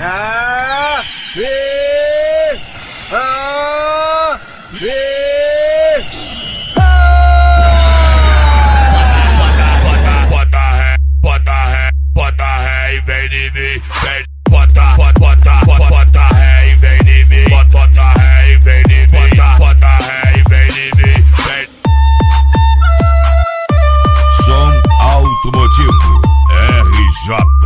A, B, A, B. Bota ré e vem de mim, vem. Bota ré e vem de mim, bota ré e vem de mim, bota ré e vem de mim, vem. Som automotivo RJ.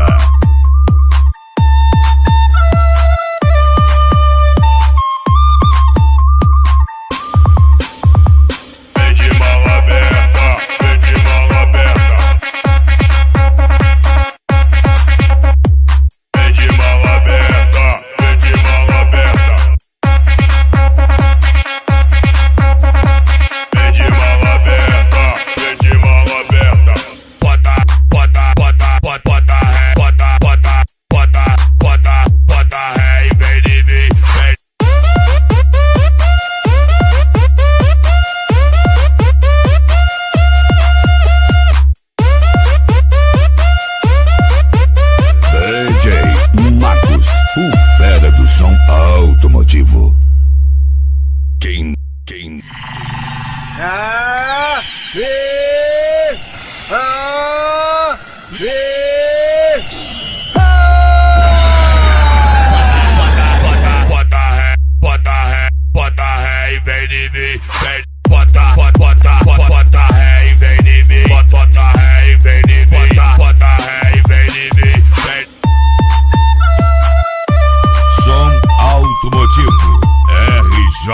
O fera do som automotivo. Quem? A, B, A, B. Bota ré e vem de mim, vem. Bota ré e vem de mim, bota ré e vem de mim, bota ré e vem de mim, vem. Som automotivo RJ.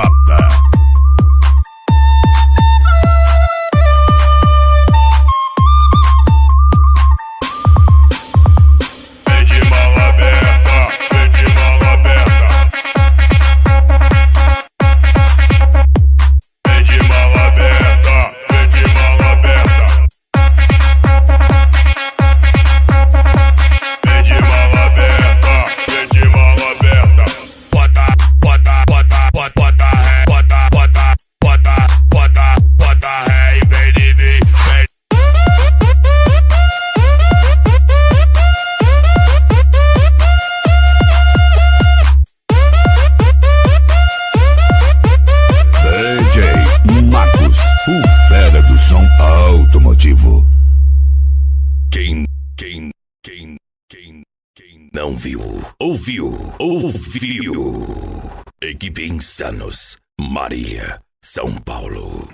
O fera do som automotivo. Quem não viu, ouviu. Equipe Insanos, Marília, São Paulo.